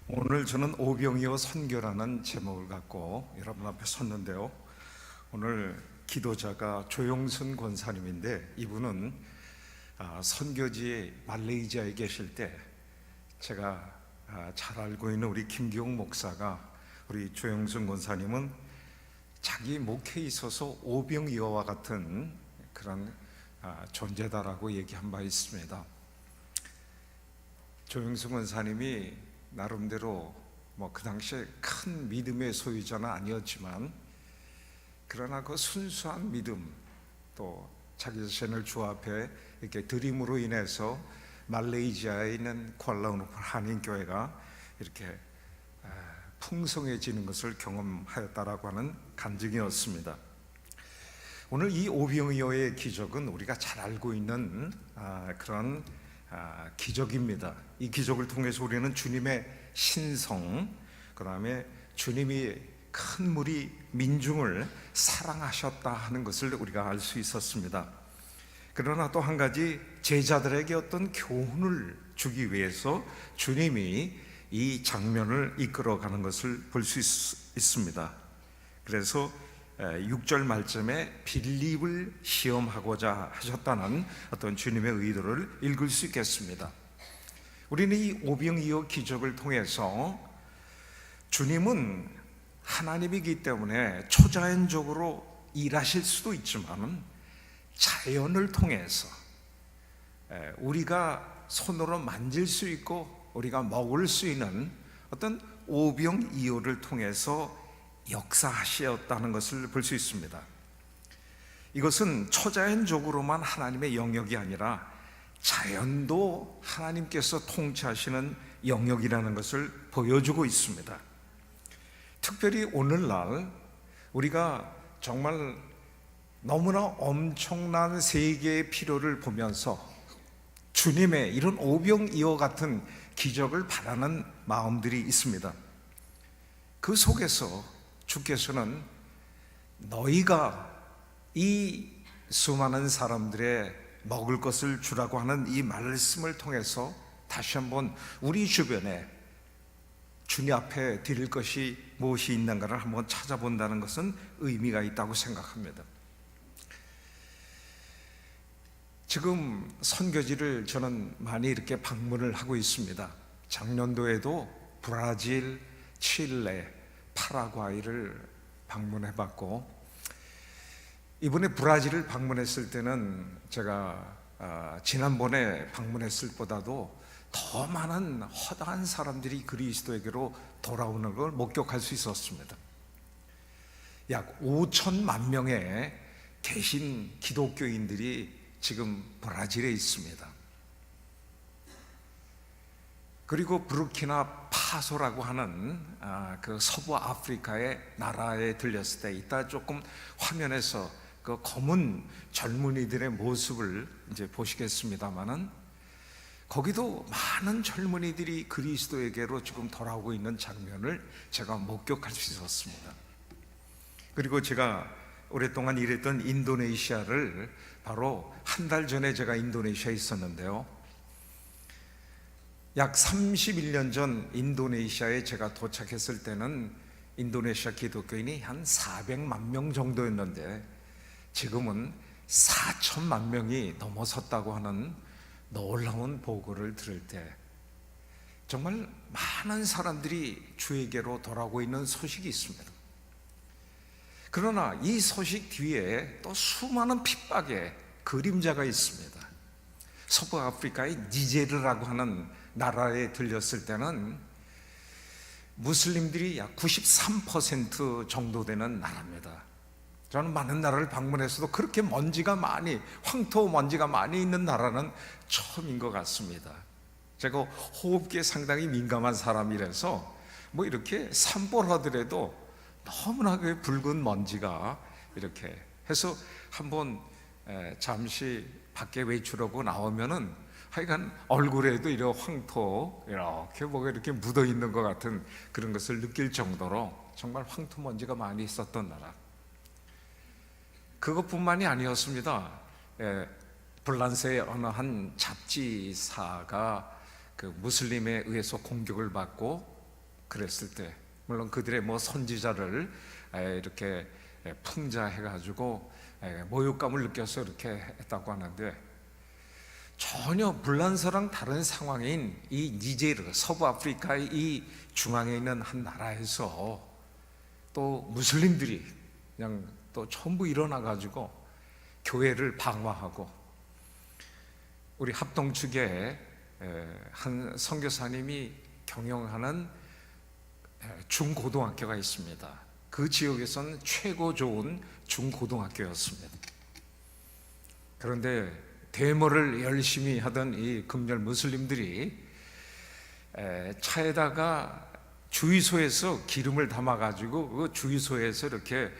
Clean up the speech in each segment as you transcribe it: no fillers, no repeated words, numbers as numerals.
오늘 저는 오병이어 선교라는 제목을 갖고 여러분 앞에 섰는데요. 오늘 기도자가 조영순 권사님인데, 이분은 선교지 말레이시아에 계실 때 제가 잘 알고 있는 우리 김기용 목사가, 우리 조영순 권사님은 자기 목회에 있어서 오병이어와 같은 그런 존재다라고 얘기한 바 있습니다. 조영순 권사님이 나름대로 그 당시에 큰 믿음의 소유자는 아니었지만, 그러나 그 순수한 믿음, 또 자기 자신을 주 앞에 이렇게 드림으로 인해서 말레이시아에 있는 쿠알라룸푸르 한인교회가 이렇게 풍성해지는 것을 경험하였다라고 하는 간증이었습니다. 오늘 이 오병이어의 기적은 우리가 잘 알고 있는 그런 기적입니다. 이 기적을 통해서 우리는 주님의 신성, 그 다음에 주님이 큰 무리 민중을 사랑하셨다 하는 것을 우리가 알 수 있었습니다. 그러나 또 한 가지, 제자들에게 어떤 교훈을 주기 위해서 주님이 이 장면을 이끌어가는 것을 볼 수 있습니다. 그래서 6절 말씀에 빌립을 시험하고자 하셨다는 어떤 주님의 의도를 읽을 수 있겠습니다. 우리는 이 오병이어 기적을 통해서 주님은 하나님이기 때문에 초자연적으로 일하실 수도 있지만, 자연을 통해서 우리가 손으로 만질 수 있고 우리가 먹을 수 있는 어떤 오병이어를 통해서 역사하셨다는 것을 볼 수 있습니다. 이것은 초자연적으로만 하나님의 영역이 아니라 자연도 하나님께서 통치하시는 영역이라는 것을 보여주고 있습니다. 특별히 오늘날 우리가 정말 너무나 엄청난 세계의 필요를 보면서 주님의 이런 오병이어 같은 기적을 바라는 마음들이 있습니다. 그 속에서 주께서는 너희가 이 수많은 사람들의 먹을 것을 주라고 하는 이 말씀을 통해서 다시 한번 우리 주변에 주님 앞에 드릴 것이 무엇이 있는가를 한번 찾아본다는 것은 의미가 있다고 생각합니다. 지금 선교지를 저는 많이 이렇게 방문을 하고 있습니다. 작년도에도 브라질, 칠레, 파라과이를 방문해봤고, 이번에 브라질을 방문했을 때는 제가 지난번에 방문했을 보다도 더 많은 허다한 사람들이 그리스도에게로 돌아오는 걸 목격할 수 있었습니다. 약 5천만 명의 계신 기독교인들이 지금 브라질에 있습니다. 그리고 부르키나 파소라고 하는 그 서부 아프리카의 나라에 들렸을 때, 이따 조금 화면에서 그 검은 젊은이들의 모습을 이제 보시겠습니다만은, 거기도 많은 젊은이들이 그리스도에게로 지금 돌아오고 있는 장면을 제가 목격할 수 있었습니다. 그리고 제가 오랫동안 일했던 인도네시아를 바로 한 달 전에 제가 인도네시아에 있었는데요, 약 31년 전 인도네시아에 제가 도착했을 때는 인도네시아 기독교인이 한 400만 명 정도였는데, 지금은 4천만 명이 넘어섰다고 하는 놀라운 보고를 들을 때 정말 많은 사람들이 주에게로 돌아오고 있는 소식이 있습니다. 그러나 이 소식 뒤에 또 수많은 핍박의 그림자가 있습니다. 서부 아프리카의 니제르라고 하는 나라에 들렸을 때는 무슬림들이 약 93% 정도 되는 나라입니다. 저는 많은 나라를 방문해서도 그렇게 먼지가 많이, 황토 먼지가 많이 있는 나라는 처음인 것 같습니다. 제가 호흡기에 상당히 민감한 사람이라서 이렇게 산보하더라도 너무나 그 붉은 먼지가 이렇게 해서 한번 잠시 밖에 외출하고 나오면은 하여간 얼굴에도 이런 황토 이렇게 뭐가 이렇게 묻어 있는 것 같은 그런 것을 느낄 정도로 정말 황토 먼지가 많이 있었던 나라. 그것뿐만이 아니었습니다. 불란스의 어느 한 잡지사가 그 무슬림에 의해서 공격을 받고 그랬을 때, 물론 그들의 뭐 선지자를 이렇게 풍자해가지고 모욕감을 느껴서 이렇게 했다고 하는데, 전혀 불란서랑 다른 상황인 이 니제르, 서부 아프리카의 이 중앙에 있는 한 나라에서 또 무슬림들이 그냥 또 전부 일어나가지고 교회를 방화하고, 우리 합동 측에 한 선교사님이 경영하는 중고등학교가 있습니다. 그 지역에서는 최고 좋은 중고등학교였습니다. 그런데 데모를 열심히 하던 이 금절 무슬림들이 차에다가 주유소에서 기름을 담아가지고 그 주유소에서 이렇게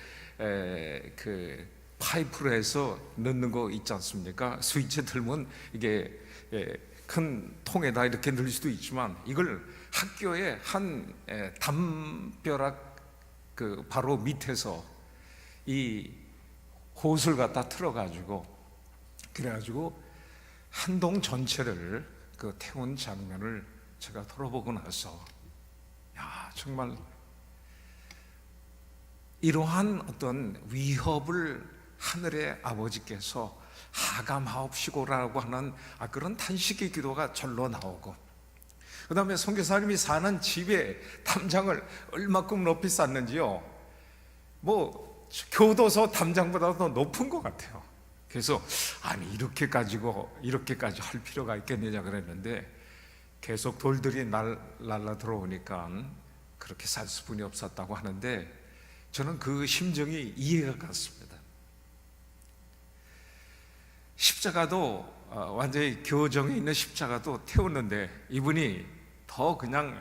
그 파이프로 해서 넣는 거 있지 않습니까? 스위치 틀면 이게 큰 통에다 이렇게 넣을 수도 있지만, 이걸 학교의 한 담벼락 그 바로 밑에서 이 호스를 갖다 틀어가지고, 그래가지고 한 동 전체를 그 태운 장면을 제가 돌아보고 나서, 야, 정말 이러한 어떤 위협을 하늘의 아버지께서 하감하옵시고라고 하는 그런 탄식의 기도가 절로 나오고, 그 다음에 선교사님이 사는 집에 담장을 얼마큼 높이 쌓는지요, 뭐 교도소 담장보다 더 높은 것 같아요. 그래서 아니 이렇게까지 할 필요가 있겠느냐 그랬는데, 계속 돌들이 날라 들어오니까 그렇게 살 수뿐이 없었다고 하는데, 저는 그 심정이 이해가 갔습니다. 십자가도 완전히 교정에 있는 십자가도 태웠는데, 이분이 더 그냥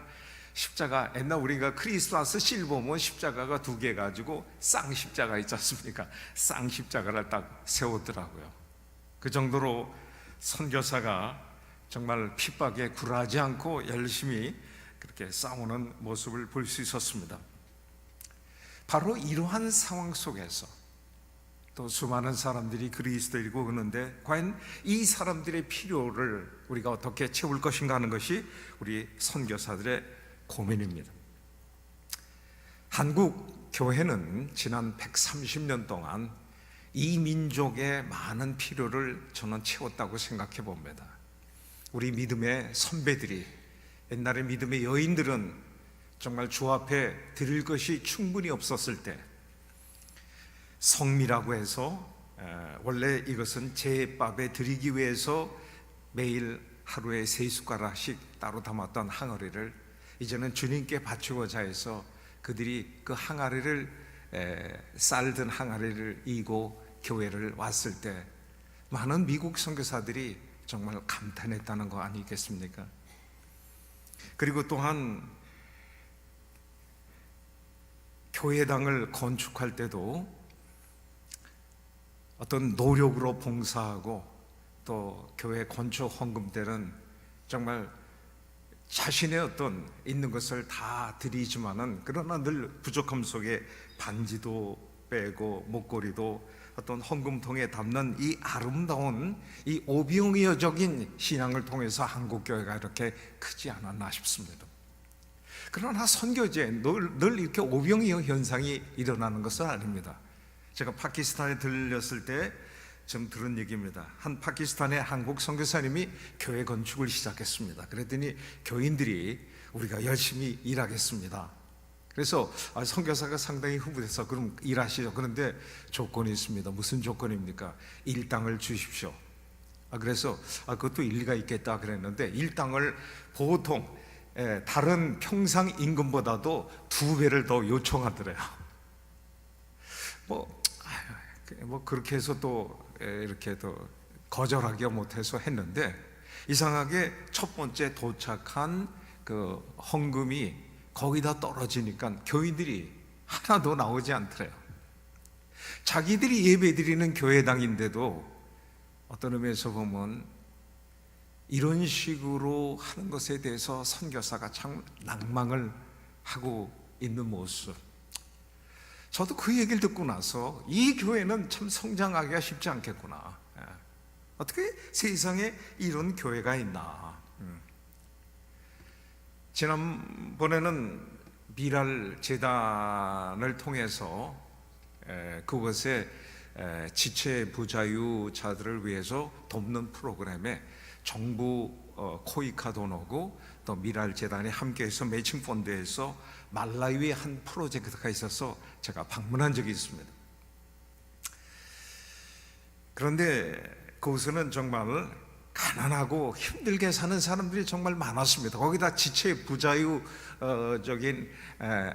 십자가, 옛날 우리가 크리스마스 실 보면 십자가가 두 개 가지고 쌍십자가 있지 않습니까? 쌍십자가를 딱 세웠더라고요. 그 정도로 선교사가 정말 핍박에 굴하지 않고 열심히 그렇게 싸우는 모습을 볼 수 있었습니다. 바로 이러한 상황 속에서 또 수많은 사람들이 그리스도이고 그러는데, 과연 이 사람들의 필요를 우리가 어떻게 채울 것인가 하는 것이 우리 선교사들의 고민입니다. 한국 교회는 지난 130년 동안 이 민족의 많은 필요를 저는 채웠다고 생각해 봅니다. 우리 믿음의 선배들이, 옛날의 믿음의 여인들은 정말 주 앞에 드릴 것이 충분히 없었을 때, 성미라고 해서 원래 이것은 제밥에 드리기 위해서 매일 하루에 3숟가락씩 따로 담았던 항아리를 이제는 주님께 바치고자 해서 그들이 그 항아리를, 쌀든 항아리를 이고 교회를 왔을 때 많은 미국 선교사들이 정말 감탄했다는 거 아니겠습니까? 그리고 또한 교회당을 건축할 때도 어떤 노력으로 봉사하고, 또 교회 건축 헌금 때는 정말 자신의 어떤 있는 것을 다 드리지만은, 그러나 늘 부족함 속에 반지도 빼고 목걸이도 어떤 헌금통에 담는 이 아름다운 이 오병이어적인 신앙을 통해서 한국 교회가 이렇게 크지 않았나 싶습니다. 그러나 선교지에 늘 이렇게 오병이어 현상이 일어나는 것은 아닙니다. 제가 파키스탄에 들렸을 때 좀 들은 얘기입니다. 한 파키스탄의 한국 선교사님이 교회 건축을 시작했습니다. 그랬더니 교인들이 우리가 열심히 일하겠습니다. 그래서 선교사가 상당히 흥분해서 그럼 일하시죠. 그런데 조건이 있습니다. 무슨 조건입니까? 일당을 주십시오. 그래서 그것도 일리가 있겠다 그랬는데, 일당을 보통 다른 평상 임금보다도 2배를 더 요청하더래요. 뭐 그렇게 해서 또 이렇게 또 거절하기가 못해서 했는데, 이상하게 첫 번째 도착한 그 헌금이 거기다 떨어지니까 교인들이 하나도 나오지 않더래요. 자기들이 예배 드리는 교회당인데도 어떤 의미에서 보면 이런 식으로 하는 것에 대해서 선교사가 참 낭망을 하고 있는 모습, 저도 그 얘기를 듣고 나서 이 교회는 참 성장하기가 쉽지 않겠구나. 어떻게 세상에 이런 교회가 있나. 지난번에는 미랄 재단을 통해서 그것에 지체 부자유자들을 위해서 돕는 프로그램에 정부 코이카 돈하고 또 미랄 재단이 함께해서 매칭 펀드에서 말라위의 한 프로젝트가 있어서 제가 방문한 적이 있습니다. 그런데 그곳에는 정말 가난하고 힘들게 사는 사람들이 정말 많았습니다. 거기다 지체 부자유적인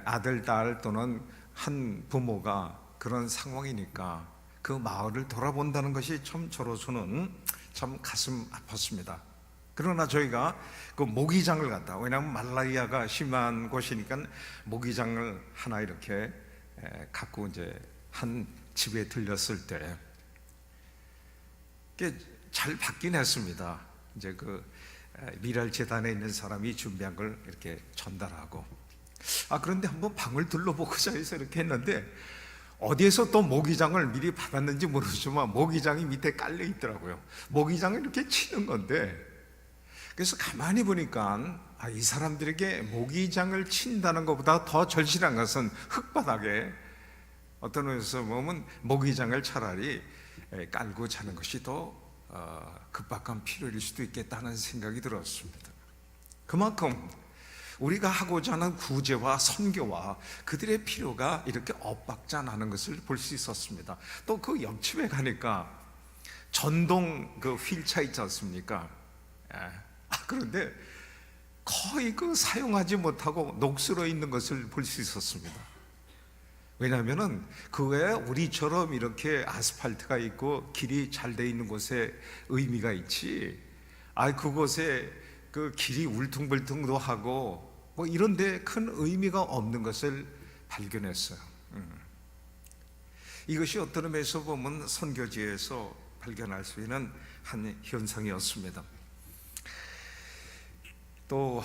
아들, 딸 또는 한 부모가 그런 상황이니까 그 마을을 돌아본다는 것이 참 저로서는 참 가슴 아팠습니다. 그러나 저희가 그 모기장을 갔다, 왜냐하면 말라리아가 심한 곳이니까 모기장을 하나 이렇게 갖고 이제 한 집에 들렸을 때 잘 받긴 했습니다. 이제 그 미랄 재단에 있는 사람이 준비한 걸 이렇게 전달하고, 그런데 한번 방을 둘러보고자 해서 이렇게 했는데 어디에서 또 모기장을 미리 받았는지 모르지만 모기장이 밑에 깔려 있더라고요. 모기장을 이렇게 치는 건데, 그래서 가만히 보니까 이 사람들에게 모기장을 친다는 것보다 더 절실한 것은 흙바닥에 어떤 의미에서 보면 모기장을 차라리 깔고 자는 것이 더 급박한 필요일 수도 있겠다는 생각이 들었습니다. 그만큼 우리가 하고자 하는 구제와 선교와 그들의 필요가 이렇게 엇박자 나는 것을 볼 수 있었습니다. 또 그 옆집에 가니까 전동 그 휠차 있지 않습니까? 그런데 거의 그 사용하지 못하고 녹슬어 있는 것을 볼 수 있었습니다. 왜냐하면은 그 외에 우리처럼 이렇게 아스팔트가 있고 길이 잘 돼 있는 곳에 의미가 있지, 그곳에 그 길이 울퉁불퉁도 하고 뭐 이런데 큰 의미가 없는 것을 발견했어요. 이것이 어떤 의미에서 보면 선교지에서 발견할 수 있는 한 현상이었습니다. 또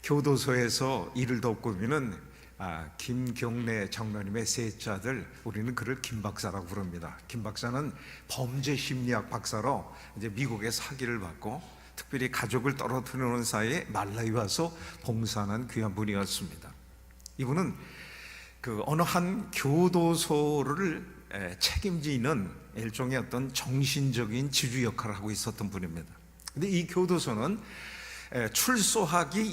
교도소에서 일을 돕고 있는 김경래 장로님의 셋째 아들, 우리는 그를 김 박사라고 부릅니다. 김 박사는 범죄 심리학 박사로 이제 미국에서 학위를 받고 특별히 가족을 떨어뜨리는 사이에 말라위 와서 봉사하는 귀한 분이었습니다. 이분은 그 어느 한 교도소를 책임지는 일종의 어떤 정신적인 지주 역할을 하고 있었던 분입니다. 근데 이 교도소는 출소하기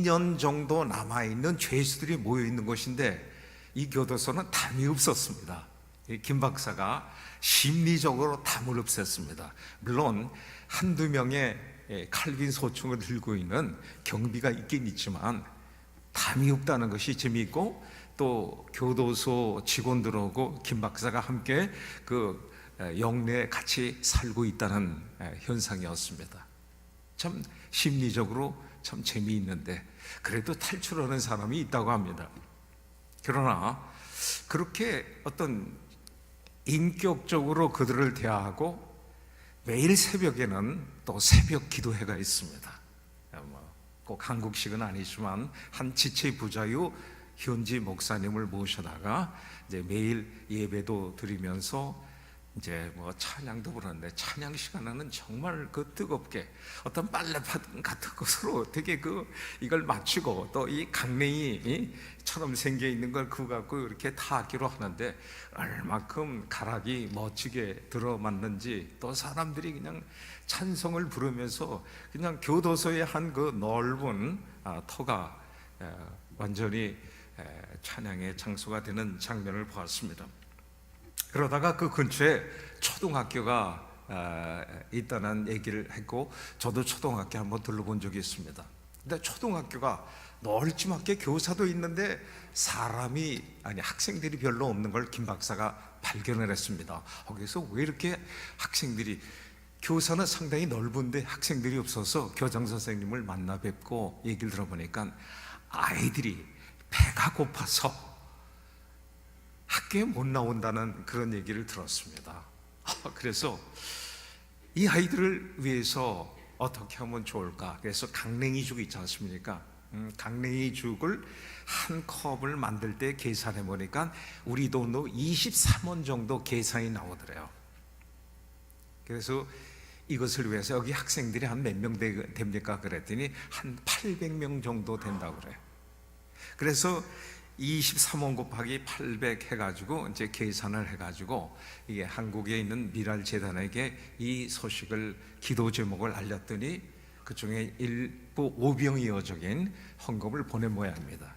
2년 정도 남아있는 죄수들이 모여있는 곳인데 이 교도소는 담이 없었습니다. 김 박사가 심리적으로 담을 없앴습니다. 물론 한두 명의 칼빈 소총을 들고 있는 경비가 있긴 있지만 담이 없다는 것이 재미있고, 또 교도소 직원들하고 김 박사가 함께 그 영내에 같이 살고 있다는 현상이었습니다. 참 심리적으로 참 재미있는데, 그래도 탈출하는 사람이 있다고 합니다. 그러나 그렇게 어떤 인격적으로 그들을 대하고 매일 새벽에는 또 새벽 기도회가 있습니다. 꼭 한국식은 아니지만 한 지체 부자유 현지 목사님을 모셔다가 이제 매일 예배도 드리면서 이제 뭐 찬양도 부르는데, 찬양 시간에는 정말 그 뜨겁게 어떤 빨래판 같은 것으로 되게 이걸 맞추고, 또 이 강냉이처럼 생겨 있는 걸 그거 갖고 이렇게 타기로 하는데 얼마큼 가락이 멋지게 들어맞는지, 또 사람들이 그냥 찬송을 부르면서 그냥 교도소의 한 그 넓은 터가 완전히 찬양의 장소가 되는 장면을 보았습니다. 그러다가 그 근처에 초등학교가 있다는 얘기를 했고, 저도 초등학교 한번 둘러본 적이 있습니다. 근데 초등학교가 넓지막게 교사도 있는데 학생들이 별로 없는 걸 김 박사가 발견을 했습니다. 거기서 왜 이렇게 학생들이, 교사는 상당히 넓은데 학생들이 없어서 교장 선생님을 만나 뵙고 얘기를 들어보니까 아이들이 배가 고파서 학교에 못 나온다는 그런 얘기를 들었습니다. 그래서 이 아이들을 위해서 어떻게 하면 좋을까? 그래서 강냉이죽 있지 않습니까? 강냉이죽을 한 컵을 만들 때 계산해 보니까 우리 돈으로 23원 정도 계산이 나오더래요. 그래서 이것을 위해서 여기 학생들이 한 몇 명 됩니까? 그랬더니 한 800명 정도 된다고 그래요. 그래서 23원 곱하기 800 해가지고 이제 계산을 해가지고 이게 한국에 있는 미랄재단에게 이 소식을, 기도 제목을 알렸더니 그 중에 일부 오병이어적인 헌금을 보낸 모양입니다.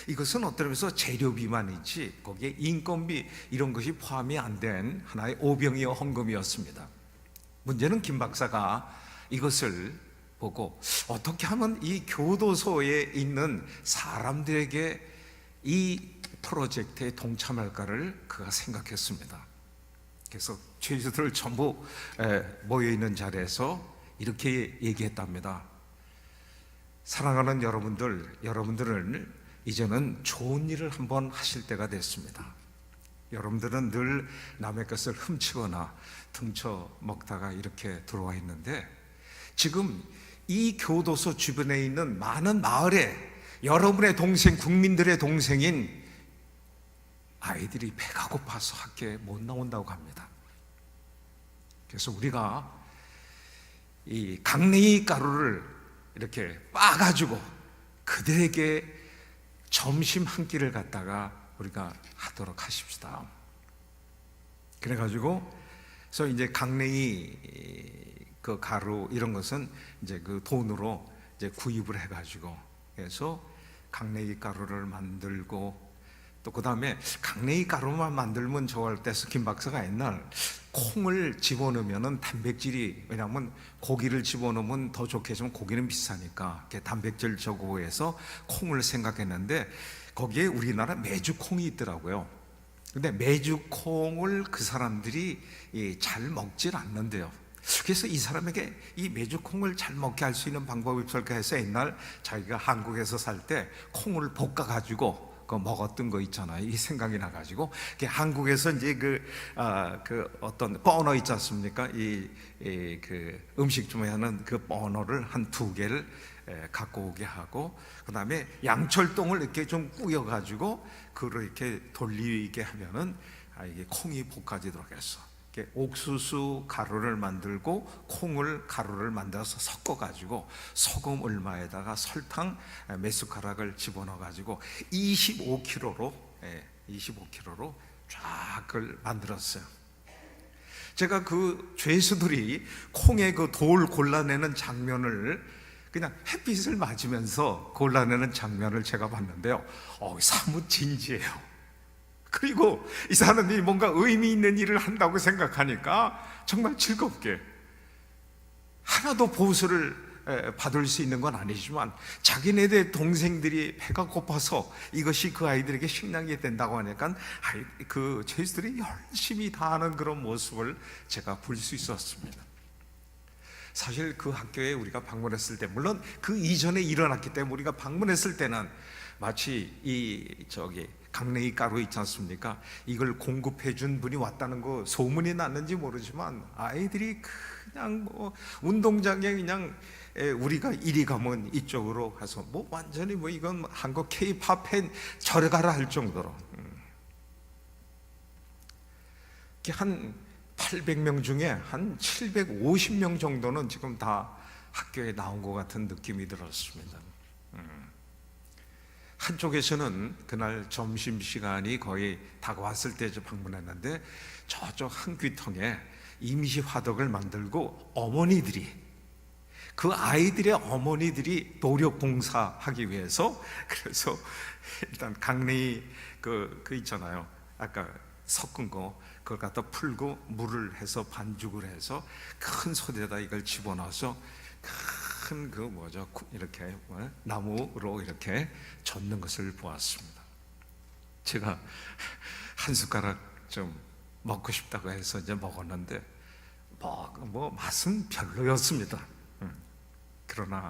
이것은 어떤 의미에서 재료비만 있지 거기에 인건비 이런 것이 포함이 안 된 하나의 오병이어 헌금이었습니다. 문제는 김 박사가 이것을 보고 어떻게 하면 이 교도소에 있는 사람들에게 이 프로젝트에 동참할까를 그가 생각했습니다. 그래서 죄수들 전부 모여있는 자리에서 이렇게 얘기했답니다. 사랑하는 여러분들, 여러분들은 이제는 좋은 일을 한번 하실 때가 됐습니다. 여러분들은 늘 남의 것을 훔치거나 등쳐 먹다가 이렇게 들어와 있는데, 지금 이 교도소 주변에 있는 많은 마을에 여러분의 동생, 국민들의 동생인 아이들이 배가 고파서 학교에 못 나온다고 합니다. 그래서 우리가 이 강냉이 가루를 이렇게 빻아가지고 그들에게 점심 한 끼를 갖다가 우리가 하도록 하십시다. 그래가지고 그래서 이제 강냉이 그 가루 이런 것은 이제 그 돈으로 이제 구입을 해가지고 그래서 강냉이 가루를 만들고, 또 그 다음에 강냉이 가루만 만들면 좋아할 때서 김 박사가 옛날 콩을 집어넣으면은 단백질이, 왜냐하면 고기를 집어넣으면 더 좋겠지만 고기는 비싸니까 단백질 저거 해서 콩을 생각했는데 거기에 우리나라 메주콩이 있더라고요. 근데 메주콩을 그 사람들이 잘 먹질 않는데요. 그래서 이 사람에게 이 메주콩을 잘 먹게 할 수 있는 방법이 없을까 해서 옛날 자기가 한국에서 살 때 콩을 볶아가지고 그 먹었던 거 있잖아요. 이 생각이 나가지고 한국에서 이제 그 어떤 버너 있지 않습니까? 그 음식점에 하는 그 버너를 한 2개를 갖고 오게 하고, 그 다음에 양철동을 이렇게 좀 꾸여가지고 그걸 이렇게 돌리게 하면은 이게 콩이 볶아지도록 했어. 옥수수 가루를 만들고 콩을 가루를 만들어서 섞어가지고 소금 얼마에다가 설탕 몇 숟가락을 집어넣어가지고 25kg로 쫙 그걸 만들었어요. 제가 그 죄수들이 콩의 그 돌 골라내는 장면을 그냥 햇빛을 맞으면서 골라내는 장면을 제가 봤는데요, 사뭇 진지해요. 그리고 이 사람이 뭔가 의미 있는 일을 한다고 생각하니까 정말 즐겁게, 하나도 보수를 받을 수 있는 건 아니지만 자기네들 동생들이 배가 고파서 이것이 그 아이들에게 식량이 된다고 하니까 그 죄수들이 열심히 다하는 그런 모습을 제가 볼 수 있었습니다. 사실 그 학교에 우리가 방문했을 때, 물론 그 이전에 일어났기 때문에 우리가 방문했을 때는 마치 강냉이 가루 있지 않습니까? 이걸 공급해 준 분이 왔다는 거 소문이 났는지 모르지만 아이들이 그냥 뭐 운동장에 그냥 우리가 이리 가면 이쪽으로 가서 뭐 완전히 뭐 이건 한국 K-팝 팬 저리 가라 할 정도로 한 800명 중에 한 750명 정도는 지금 다 학교에 나온 것 같은 느낌이 들었습니다. 한쪽에서는 그날 점심시간이 거의 다가왔을 때 방문했는데 저쪽 한 귀통에 임시 화덕을 만들고 어머니들이, 그 아이들의 어머니들이 노력 봉사하기 위해서, 그래서 일단 강냉이 그 있잖아요, 아까 섞은 거 그걸 갖다 풀고 물을 해서 반죽을 해서 큰 솥에다 이걸 집어넣어서 큰 이렇게 나무로 이렇게 젓는 것을 보았습니다. 제가 한 숟가락 좀 먹고 싶다고 해서 이제 먹었는데 뭐 맛은 별로였습니다. 그러나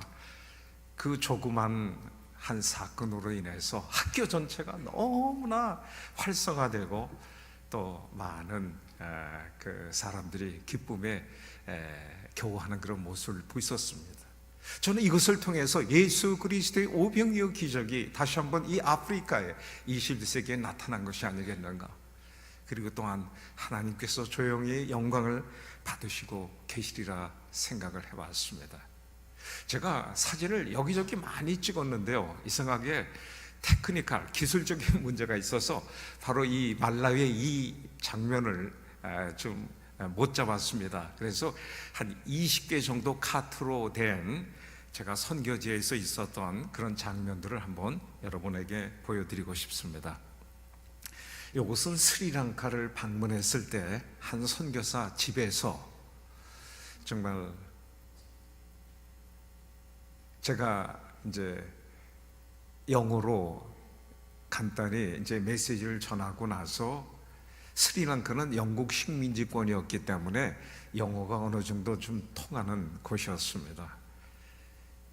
그 조그만 한 사건으로 인해서 학교 전체가 너무나 활성화되고 또 많은 그 사람들이 기쁨에 겨워하는 그런 모습을 보였었습니다. 저는 이것을 통해서 예수 그리스도의 오병이어 기적이 다시 한번 이 아프리카에 21세기에 나타난 것이 아니겠는가. 그리고 또한 하나님께서 조용히 영광을 받으시고 계시리라 생각을 해봤습니다. 제가 사진을 여기저기 많이 찍었는데요, 이상하게 테크니컬 기술적인 문제가 있어서 바로 이 말라위의 이 장면을 좀 못 잡았습니다. 그래서 한 20개 정도 카트로 된 제가 선교지에서 있었던 그런 장면들을 한번 여러분에게 보여드리고 싶습니다. 이곳은 스리랑카를 방문했을 때 한 선교사 집에서 정말 제가 이제 영어로 간단히 이제 메시지를 전하고 나서 스리랑카는 영국 식민지권이었기 때문에 영어가 어느 정도 좀 통하는 곳이었습니다.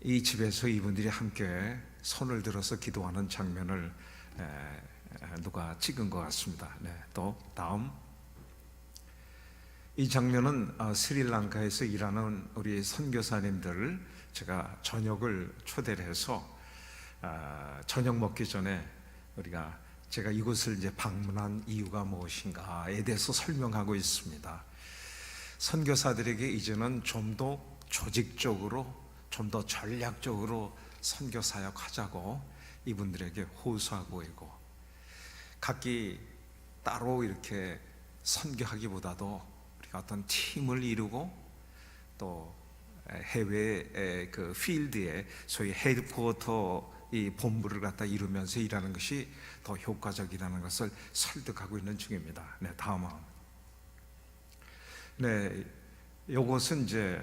이 집에서 이분들이 함께 손을 들어서 기도하는 장면을 누가 찍은 것 같습니다. 네, 또 다음. 이 장면은 스리랑카에서 일하는 우리 선교사님들을 제가 저녁을 초대를 해서 저녁 먹기 전에 제가 이곳을 이제 방문한 이유가 무엇인가에 대해서 설명하고 있습니다. 선교사들에게 이제는 좀 더 조직적으로, 좀 더 전략적으로 선교 사역하자고 이분들에게 호소하고 있고, 각기 따로 이렇게 선교하기보다도 우리가 어떤 팀을 이루고 또 해외 그 필드에 소위 헤드쿼터 이 본부를 갖다 이루면서 일하는 것이 더 효과적이라는 것을 설득하고 있는 중입니다. 네, 다음은. 네, 요것은 이제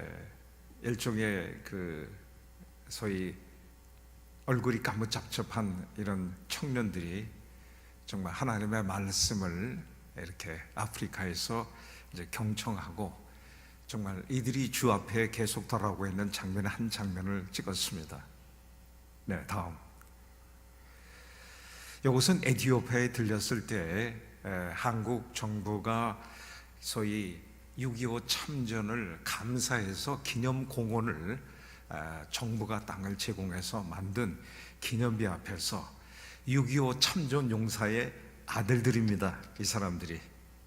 일종의 그 소위 얼굴이 까무잡잡한 이런 청년들이 정말 하나님의 말씀을 이렇게 아프리카에서 이제 경청하고 정말 이들이 주 앞에 계속 돌아오고 있는 장면의 한 장면을 찍었습니다. 네, 다음. 이것은 에티오피아에 들렸을 때 한국 정부가 소위 6.25 참전을 감사해서 기념공원을 정부가 땅을 제공해서 만든 기념비 앞에서 6.25 참전 용사의 아들들입니다. 이 사람들이.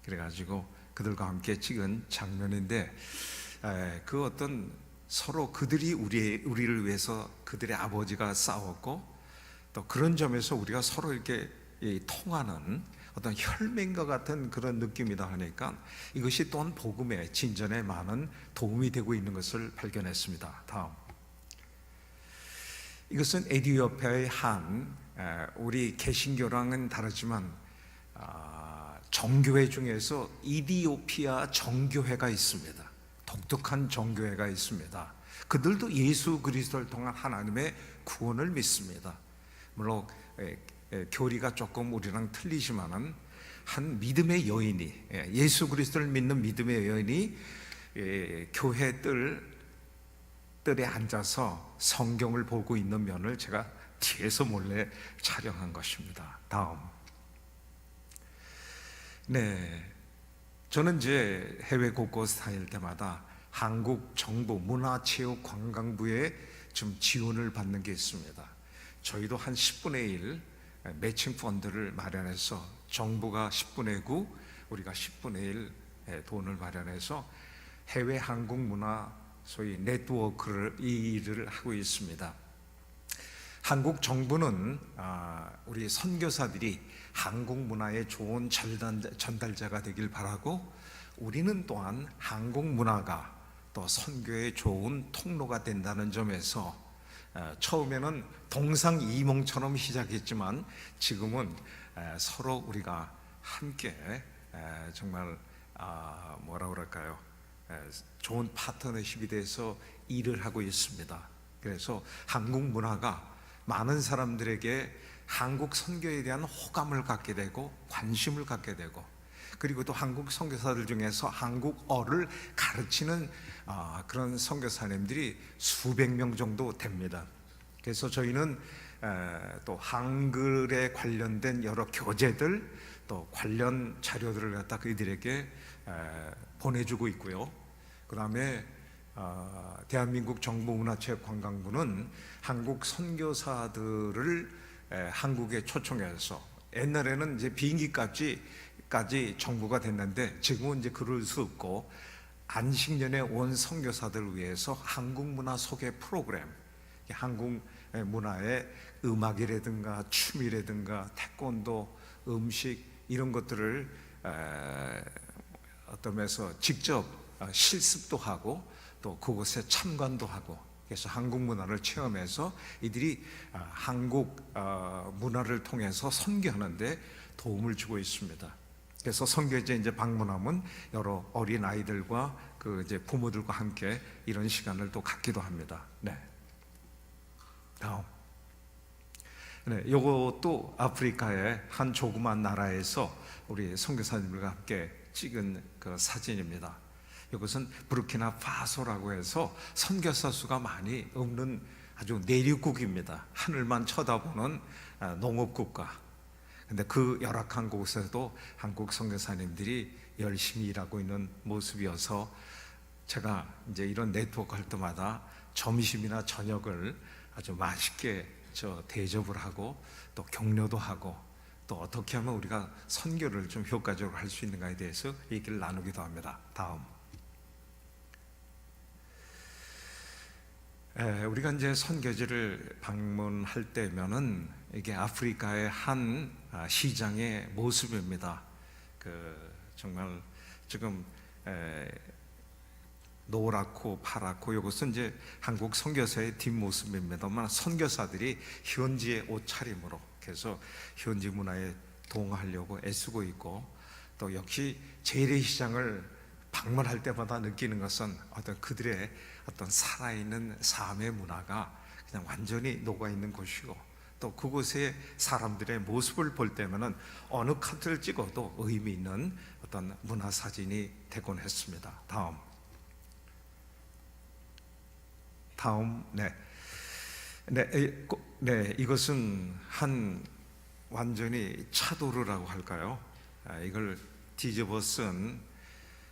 그래가지고 그들과 함께 찍은 장면인데, 그 어떤 서로 그들이 우리를 위해서 그들의 아버지가 싸웠고, 또 그런 점에서 우리가 서로 이렇게 통하는 어떤 혈맹과 같은 그런 느낌이다 하니까 이것이 또한 복음의 진전에 많은 도움이 되고 있는 것을 발견했습니다. 다음. 이것은 에티오피아의 한 우리 개신교랑은 다르지만 정교회 중에서 이디오피아 정교회가 있습니다. 독특한 정교회가 있습니다. 그들도 예수 그리스도를 통한 하나님의 구원을 믿습니다. 물론 교리가 조금 우리랑 틀리지만은 한 믿음의 여인이, 예수 그리스도를 믿는 믿음의 여인이 교회 뜰에 앉아서 성경을 보고 있는 면을 제가 뒤에서 몰래 촬영한 것입니다. 다음. 네, 저는 이제 해외 곳곳 다닐 때마다 한국 정부 문화체육관광부에 좀 지원을 받는 게 있습니다. 저희도 한 10분의 1 매칭 펀드를 마련해서 정부가 10분의 9, 우리가 10분의 1 돈을 마련해서 해외 한국 문화 소위 네트워크를 이 일을 하고 있습니다. 한국 정부는 우리 선교사들이 한국 문화의 좋은 전달자가 되길 바라고, 우리는 또한 한국 문화가 또 선교의 좋은 통로가 된다는 점에서 처음에는 동상이몽처럼 시작했지만 지금은 서로 우리가 함께 정말 뭐라 그럴까요? 좋은 파트너십이 돼서 일을 하고 있습니다. 그래서 한국 문화가 많은 사람들에게 한국 선교에 대한 호감을 갖게 되고 관심을 갖게 되고, 그리고 또 한국 선교사들 중에서 한국어를 가르치는 그런 선교사님들이 수백 명 정도 됩니다. 그래서 저희는 또 한글에 관련된 여러 교재들, 또 관련 자료들을 갖다 그들에게 보내주고 있고요. 그 다음에 대한민국 정부문화체육관광부는 한국 선교사들을 한국에 초청해서, 옛날에는 이제 비행기까지 정부가 됐는데 지금은 이제 그럴 수 없고, 안식년에 온 선교사들을 위해서 한국 문화 소개 프로그램, 한국 문화의 음악이라든가 춤이라든가 태권도, 음식 이런 것들을 어떤 면에서 직접 실습도 하고 또 그곳에 참관도 하고, 그래서 한국 문화를 체험해서 이들이 한국 문화를 통해서 선교하는데 도움을 주고 있습니다. 그래서 선교제 이제 방문하면 여러 어린 아이들과 그 이제 부모들과 함께 이런 시간을 또 갖기도 합니다. 네. 다음. 네, 요것도 아프리카의 한 조그만 나라에서 우리 선교사님들과 함께 찍은 그 사진입니다. 이것은 부르키나파소라고 해서 선교사 수가 많이 없는 아주 내륙국입니다. 하늘만 쳐다보는 농업국가. 근데 그 열악한 곳에서도 한국 선교사님들이 열심히 일하고 있는 모습이어서 제가 이제 이런 네트워크 할 때마다 점심이나 저녁을 아주 맛있게 대접을 하고 또 격려도 하고 또 어떻게 하면 우리가 선교를 좀 효과적으로 할 수 있는가에 대해서 얘기를 나누기도 합니다. 다음. 우리가 이제 선교지를 방문할 때면은 이게 아프리카의 한 시장의 모습입니다. 정말 지금 노랗고 파랗고 이것은 이제 한국 선교사의 뒷모습입니다만, 선교사들이 현지의 옷차림으로 그래서 현지 문화에 동화하려고 애쓰고 있고, 또 역시 재래시장을 방문할 때마다 느끼는 것은 어떤 그들의 어떤 살아있는 삶의 문화가 그냥 완전히 녹아있는 곳이고, 또 그곳의 사람들의 모습을 볼 때면은 어느 카트를 찍어도 의미 있는 어떤 문화 사진이 되곤 했습니다. 다음. 네, 이것은 한 완전히 차도르라고 할까요? 이걸 뒤집어 쓴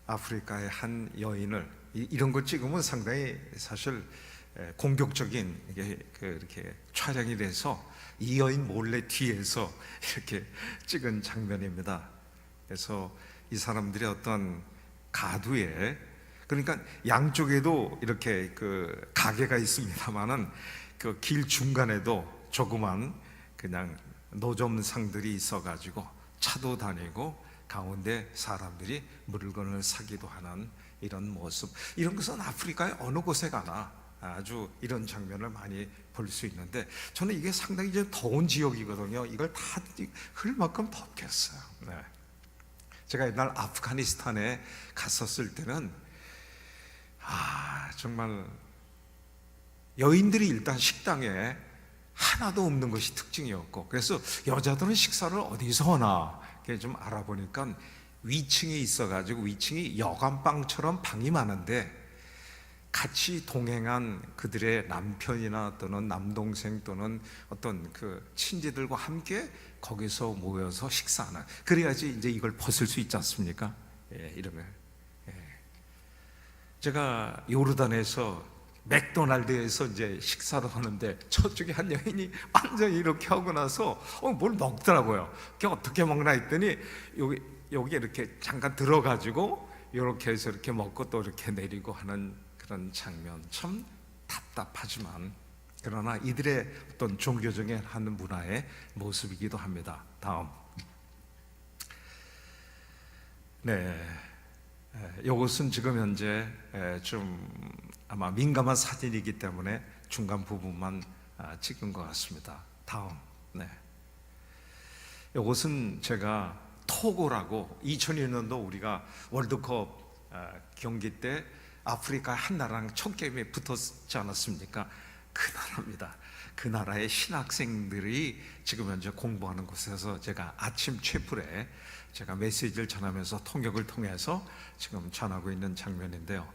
아프리카의 한 여인을, 이런 거 찍으면 상당히 사실 공격적인 이렇게 촬영이 돼서 이 여인 몰래 뒤에서 이렇게 찍은 장면입니다. 그래서 이 사람들이 어떤 가두에, 그러니까 양쪽에도 이렇게 그 가게가 있습니다만은 그 길 중간에도 조그만 그냥 노점상들이 있어가지고 차도 다니고 가운데 사람들이 물건을 사기도 하는 이런 모습, 이런 것은 아프리카의 어느 곳에 가나 아주 이런 장면을 많이 볼 수 있는데, 저는 이게 상당히 이제 더운 지역이거든요. 이걸 다 흘 만큼 덥겠어요. 네. 제가 옛날 아프가니스탄에 갔었을 때는 정말 여인들이 일단 식당에 하나도 없는 것이 특징이었고, 그래서 여자들은 식사를 어디서 하나 좀 알아보니까 위층에 있어가지고, 위층이 여관방처럼 방이 많은데 같이 동행한 그들의 남편이나 또는 남동생 또는 어떤 그 친지들과 함께 거기서 모여서 식사하는, 그래야지 이제 이걸 벗을 수 있지 않습니까? 이러면 제가 요르단에서 맥도날드에서 이제 식사를 하는데 저쪽에 한 여인이 완전히 이렇게 하고 나서 뭘 먹더라고요. 그게 어떻게 먹나 했더니 여기 이렇게 잠깐 들어가지고 이렇게 해서 이렇게 먹고 또 이렇게 내리고 하는 그런 장면, 참 답답하지만 그러나 이들의 어떤 종교적인 한 문화의 모습이기도 합니다. 다음. 네, 이것은 지금 현재 좀 아마 민감한 사진이기 때문에 중간 부분만 찍은 것 같습니다. 다음. 네, 이것은 제가 토고라고 2002년도 우리가 월드컵 경기 때 아프리카 한 나라랑 첫 게임에 붙었지 않았습니까? 그 나라입니다. 그 나라의 신학생들이 지금 현재 공부하는 곳에서 제가 아침 채플에 제가 메시지를 전하면서 통역을 통해서 지금 전하고 있는 장면인데요.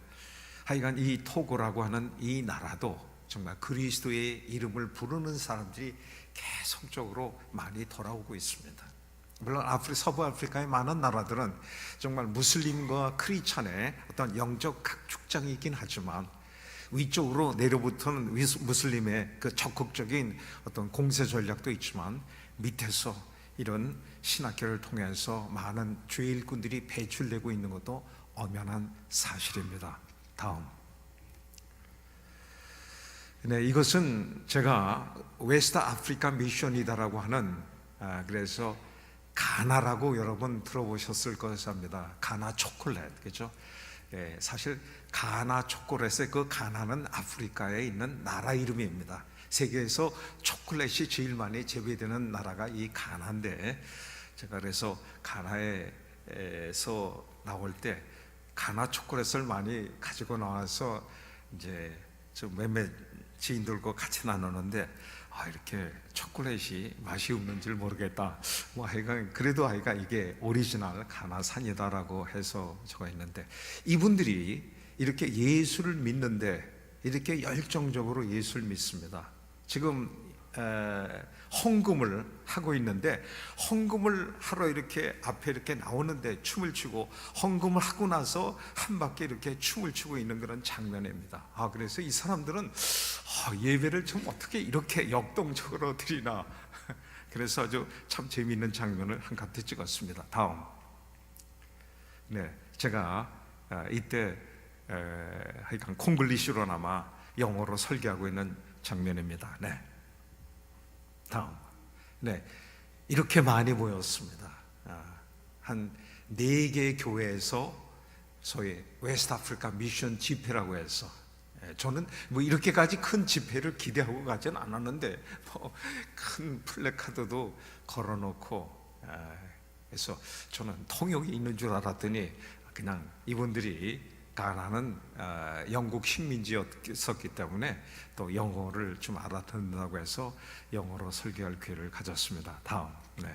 하여간 이 토고라고 하는 이 나라도 정말 그리스도의 이름을 부르는 사람들이 계속적으로 많이 돌아오고 있습니다. 물론 서부 아프리카의 많은 나라들은 정말 무슬림과 크리스찬의 어떤 영적 각축장이 있긴 하지만 위쪽으로 내려붙은 무슬림의 그 적극적인 어떤 공세 전략도 있지만 밑에서 이런 신학교를 통해서 많은 주의 일꾼들이 배출되고 있는 것도 엄연한 사실입니다. 다음. 네, 이것은 제가 웨스트 아프리카 미션이다라고 하는, 그래서 가나라고 여러분 들어보셨을 것입니다. 가나 초콜릿, 그죠? 예, 사실 가나 초콜릿의 그 가나는 아프리카에 있는 나라 이름입니다. 세계에서 초콜릿이 제일 많이 재배되는 나라가 이 가나인데, 제가 그래서 가나에서 나올 때 가나 초콜릿을 많이 가지고 나와서 이제 좀 몇몇 지인들과 같이 나누는데, 이렇게 초콜릿이 맛이 없는 줄 모르겠다. 뭐 하여간 그래도 아이가 이게 오리지널 가나산이다라고 해서 저거 있는데, 이분들이 이렇게 예수를 믿는데 이렇게 열정적으로 예수를 믿습니다. 지금 헌금을 하고 있는데, 헌금을 하러 이렇게 앞에 이렇게 나오는데 춤을 추고, 헌금을 하고 나서 한 바퀴 이렇게 춤을 추고 있는 그런 장면입니다. 그래서 이 사람들은 예배를 좀 어떻게 이렇게 역동적으로 드리나. 그래서 아주 참 재미있는 장면을 한가득 찍었습니다. 다음. 네, 제가 이때 하여간 콩글리시로나마 영어로 설교하고 있는 장면입니다. 네, 다음. 네, 이렇게 많이 모였습니다. 한 4개 교회에서 소위 웨스트 아프리카 미션 집회라고 해서, 저는 뭐 이렇게까지 큰 집회를 기대하고 가진 않았는데, 뭐 큰 플래카드도 걸어놓고, 그래서 저는 통역이 있는 줄 알았더니 그냥 이분들이 가나는 영국 식민지였었기 때문에 또 영어를 좀 알아듣는다고 해서 영어로 설교할 기회를 가졌습니다. 다음. 네,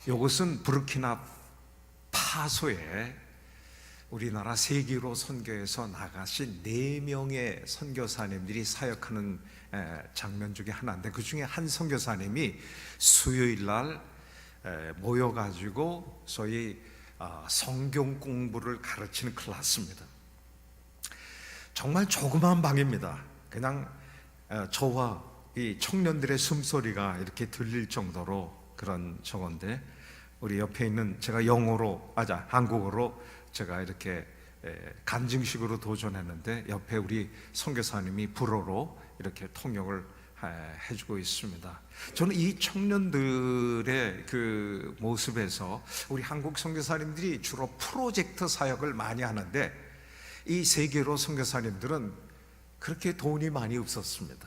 이것은 부르키나 파소에 우리나라 세계로 선교에서 나가신 4명의 선교사님들이 사역하는 장면 중에 하나인데, 그 중에 한 선교사님이 수요일 날 모여가지고 소위 성경 공부를 가르치는 클래스입니다. 정말 조그마한 방입니다. 그냥 저와 이 청년들의 숨소리가 이렇게 들릴 정도로 그런 저건데, 우리 옆에 있는, 제가 한국어로 제가 이렇게 간증식으로 도전했는데, 옆에 우리 선교사님이 불어로 이렇게 통역을 해주고 있습니다. 저는 이 청년들의 그 모습에서 우리 한국 선교사님들이 주로 프로젝트 사역을 많이 하는데, 이 세계로 선교사님들은 그렇게 돈이 많이 없었습니다.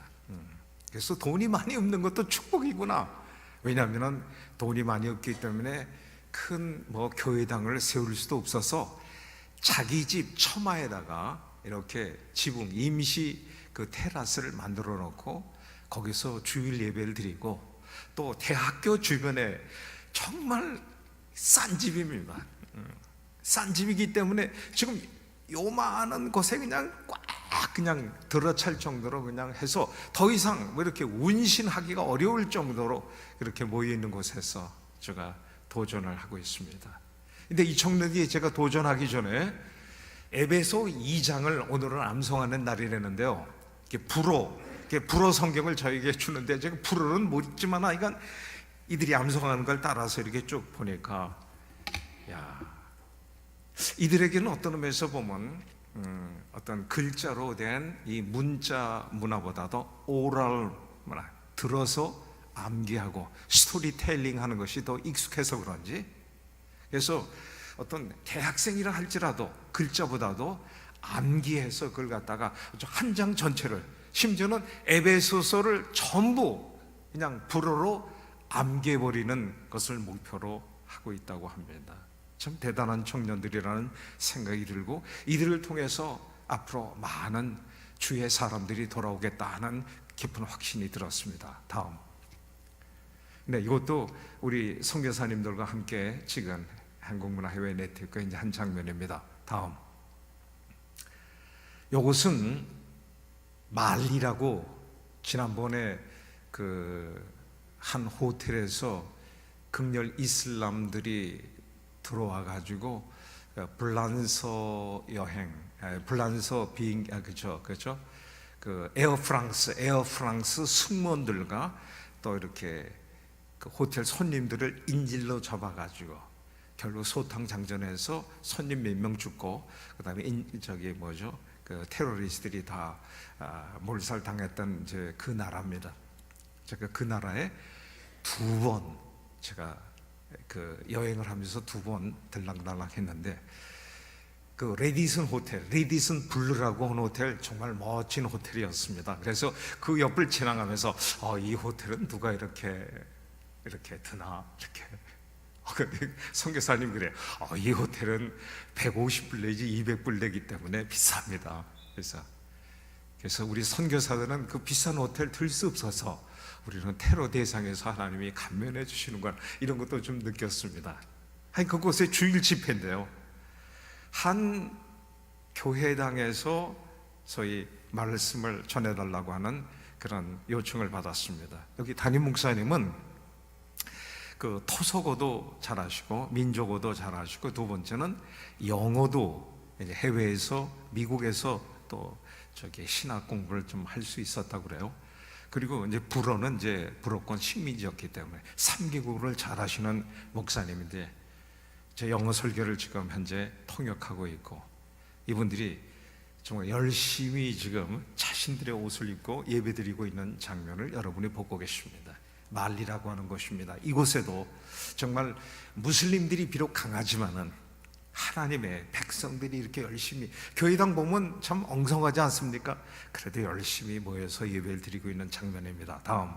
그래서 돈이 많이 없는 것도 축복이구나. 왜냐하면 돈이 많이 없기 때문에 큰 뭐 교회당을 세울 수도 없어서 자기 집 처마에다가 이렇게 지붕 임시 그 테라스를 만들어 놓고 거기서 주일 예배를 드리고, 또 대학교 주변에 정말 싼 집입니다. 싼 집이기 때문에 지금 요만한 곳에 그냥 꽉 그냥 들어찰 정도로 그냥 해서 더 이상 뭐 이렇게 운신하기가 어려울 정도로 이렇게 모여 있는 곳에서 제가 도전을 하고 있습니다. 근데 이 청년이 제가 도전하기 전에 에베소 2장을 오늘은 암송하는 날이라는데요, 이렇게 불어 성경을 저에게 주는데, 제가 불어는 못 읽지만 이들이 암송하는 걸 따라서 이렇게 쭉 보니까, 이들에게는 어떤 의미에서 보면 어떤 글자로 된 이 문자 문화보다도 오럴 문화, 들어서 암기하고 스토리텔링 하는 것이 더 익숙해서 그런지, 그래서 어떤 대학생이라 할지라도 글자보다도 암기해서 그걸 갖다가 한 장 전체를, 심지어는 에베소서를 전부 그냥 불어로 암기해버리는 것을 목표로 하고 있다고 합니다. 참 대단한 청년들이라는 생각이 들고, 이들을 통해서 앞으로 많은 주의 사람들이 돌아오겠다 하는 깊은 확신이 들었습니다. 다음. 네, 이것도 우리 선교사님들과 함께 지금 한국문화해외 네트워크의 이제 한 장면입니다. 다음. 이것은 말리라고, 지난번에 그 한 호텔에서 극렬 이슬람들이 들어와 가지고 블란서 여행, 블란서 비행, 그렇죠, 그 에어프랑스 승무원들과 또 이렇게 그 호텔 손님들을 인질로 잡아가지고 결국 소탕 장전해서 손님 몇 명 죽고, 그다음에 그 테러리스트들이 다 몰살당했던 이제 그 나라입니다. 제가 그 나라에 두 번 제가 그 여행을 하면서 두 번 들락날락 했는데, 그 레디슨 호텔, 레디슨 블루라고 하는 호텔, 정말 멋진 호텔이었습니다. 그래서 그 옆을 지나가면서 이 호텔은 누가 이렇게 드나 이렇게. 근데 선교사님 그래, 이 호텔은 150불 내지 200불 내기 때문에 비쌉니다. 그래서 우리 선교사들은 그 비싼 호텔 들 수 없어서 우리는 테러 대상에서 하나님이 감면해 주시는 건, 이런 것도 좀 느꼈습니다. 그곳에 주일 집회인데요, 한 교회당에서 소위 말씀을 전해달라고 하는 그런 요청을 받았습니다. 여기 담임 목사님은 그 토속어도 잘하시고 민족어도 잘하시고, 두 번째는 영어도 이제 해외에서 미국에서 또 저기 신학 공부를 좀 할 수 있었다고 그래요. 그리고 이제 불어는 이제 불어권 식민지였기 때문에 3개국어를 잘하시는 목사님인데, 제 영어 설교를 지금 현재 통역하고 있고, 이분들이 정말 열심히 지금 자신들의 옷을 입고 예배드리고 있는 장면을 여러분이 보고 계십니다. 말리라고 하는 곳입니다. 이곳에도 정말 무슬림들이 비록 강하지만은 하나님의 백성들이 이렇게 열심히, 교회당 보면 참 엉성하지 않습니까? 그래도 열심히 모여서 예배를 드리고 있는 장면입니다. 다음,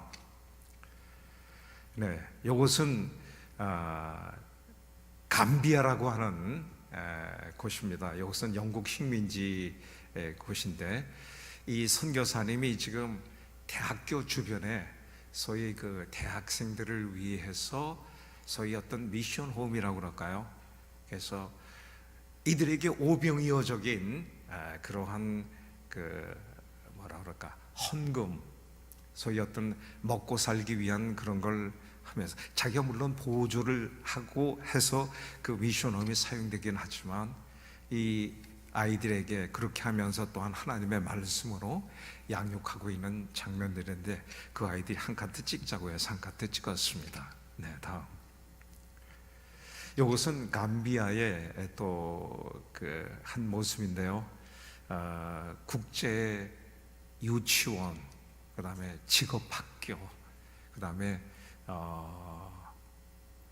네, 이곳은 감비아라고 하는 곳입니다. 이곳은 영국 식민지 곳인데, 이 선교사님이 지금 대학교 주변에 소위 그 대학생들을 위해서 소위 어떤 미션 홈이라고 그럴까요? 그래서 이들에게 오병이어적인 그러한 그 뭐라 그럴까, 헌금, 소위 어떤 먹고 살기 위한 그런 걸 하면서, 자기가 물론 보조를 하고 해서 그 미션 홈이 사용되긴 하지만, 이 아이들에게 그렇게 하면서 또한 하나님의 말씀으로 양육하고 있는 장면들인데, 그 아이들이 한 카트 찍자고 해서 한 카트 찍었습니다. 네, 다음. 이것은 감비아의 또 그 한 모습인데요, 국제 유치원, 그 다음에 직업학교, 그 다음에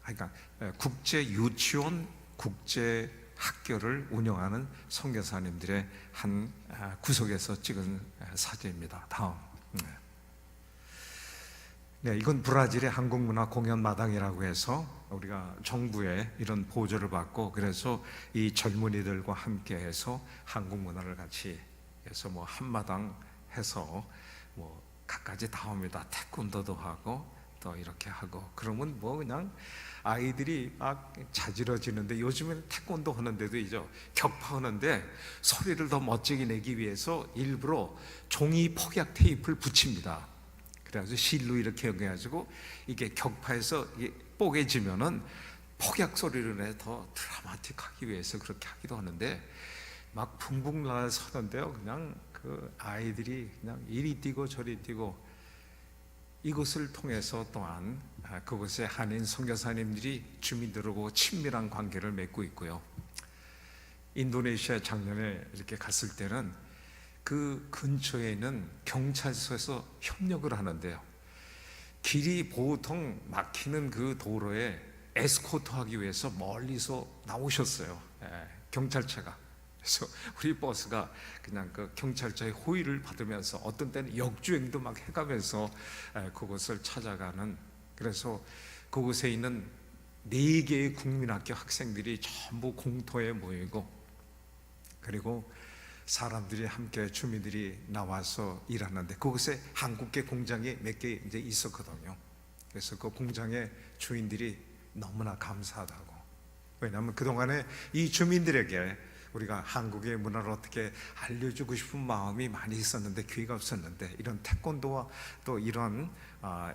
그러니까 국제 유치원, 국제 학교를 운영하는 선교사님들의 한 구석에서 찍은 사진입니다. 다음. 네, 이건 브라질의 한국문화공연마당이라고 해서 우리가 정부의 이런 보조를 받고, 그래서 이 젊은이들과 함께해서 한국문화를 같이 해서 뭐 한마당 해서 뭐 갖가지 다 옵니다. 태권도도 하고 또 이렇게 하고, 그러면 뭐 그냥 아이들이 막 자지러지는데, 요즘에는 태권도 하는데도 이제 격파하는데 소리를 더 멋지게 내기 위해서 일부러 종이 폭약 테이프를 붙입니다. 그래가지고 실로 이렇게 해가지고 이게 격파해서 이게 뽀개지면은 폭약 소리를 내 더 드라마틱하기 위해서 그렇게 하기도 하는데, 막 붕붕 날서는데요, 그냥 그 아이들이 그냥 이리 뛰고 저리 뛰고. 이것을 통해서 또한 그곳의 한인 선교사님들이 주민들하고 친밀한 관계를 맺고 있고요. 인도네시아 작년에 이렇게 갔을 때는 그 근처에 있는 경찰서에서 협력을 하는데요, 길이 보통 막히는 그 도로에 에스코트 하기 위해서 멀리서 나오셨어요. 경찰차가. 그래서 우리 버스가 그냥 그 경찰차의 호의를 받으면서 어떤 때는 역주행도 막 해가면서 그곳을 찾아가는, 그래서 그곳에 있는 4개의 국민학교 학생들이 전부 공터에 모이고, 그리고 사람들이 함께 주민들이 나와서 일하는데, 그곳에 한국계 공장이 몇 개 이제 있었거든요. 그래서 그 공장의 주인들이 너무나 감사하다고. 왜냐하면 그동안에 이 주민들에게 우리가 한국의 문화를 어떻게 알려주고 싶은 마음이 많이 있었는데 기회가 없었는데, 이런 태권도와 또 이런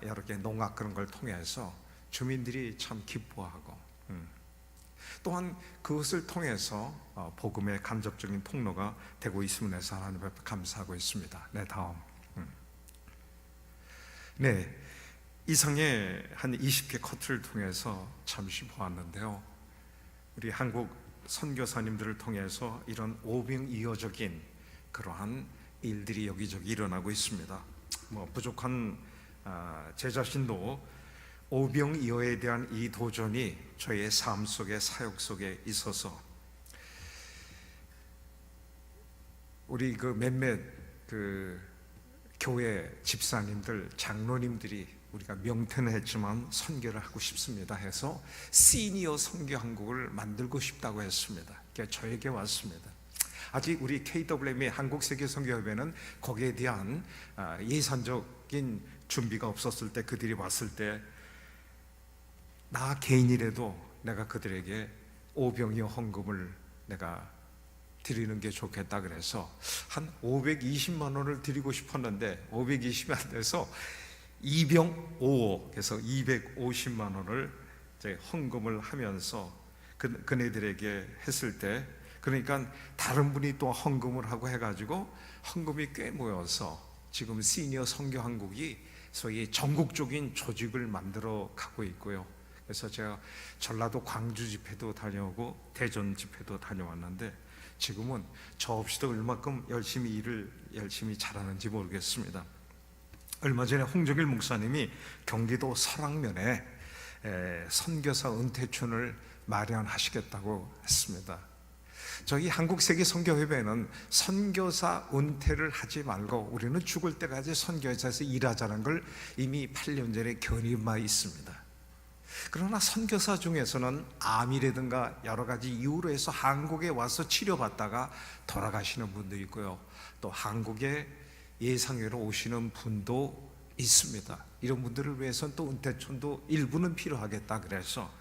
여러 개 농악 그런 걸 통해서 주민들이 참 기뻐하고, 또한 그것을 통해서 복음의 간접적인 통로가 되고 있음을 해서 하나님 앞에 감사하고 있습니다. 네, 다음. 네, 이상의 한 20개 커트를 통해서 잠시 보았는데요, 우리 한국 선교사님들을 통해서 이런 오병이어적인 그러한 일들이 여기저기 일어나고 있습니다. 부족한 제 자신도 오병이어에 대한 이 도전이 저의 삶 속에, 사역 속에 있어서 우리 몇몇 교회 집사님들, 장로님들이 우리가 명태는 했지만 선교를 하고 싶습니다 해서 시니어 선교 한국을 만들고 싶다고 했습니다. 저에게 왔습니다. 아직 우리 KWM의 한국세계선교협회는 거기에 대한 예산적인 준비가 없었을 때, 그들이 왔을 때 나 개인이라도 내가 그들에게 오병이어 헌금을 내가 드리는 게 좋겠다 그래서 한 520만 원을 드리고 싶었는데 520이 안 돼서 2병 5호 그래서 250만 원을 헌금을 하면서 그네들에게 했을 때, 그러니까 다른 분이 또 헌금을 하고 해가지고 헌금이 꽤 모여서 지금 시니어 선교 한국이 소위 전국적인 조직을 만들어 가고 있고요. 그래서 제가 전라도 광주 집회도 다녀오고 대전 집회도 다녀왔는데 지금은 저 없이도 얼마큼 일을 열심히 잘하는지 모르겠습니다. 얼마 전에 홍정일 목사님이 경기도 설악면에 선교사 은퇴촌을 마련하시겠다고 했습니다. 저희 한국세계선교협회는 선교사 은퇴를 하지 말고 우리는 죽을 때까지 선교사에서 일하자는 걸 이미 8년 전에 견인해 있습니다. 그러나 선교사 중에서는 암이라든가 여러 가지 이유로 해서 한국에 와서 치료받다가 돌아가시는 분도 있고요, 또 한국에 예상외로 오시는 분도 있습니다. 이런 분들을 위해서는 또 은퇴촌도 일부는 필요하겠다 그래서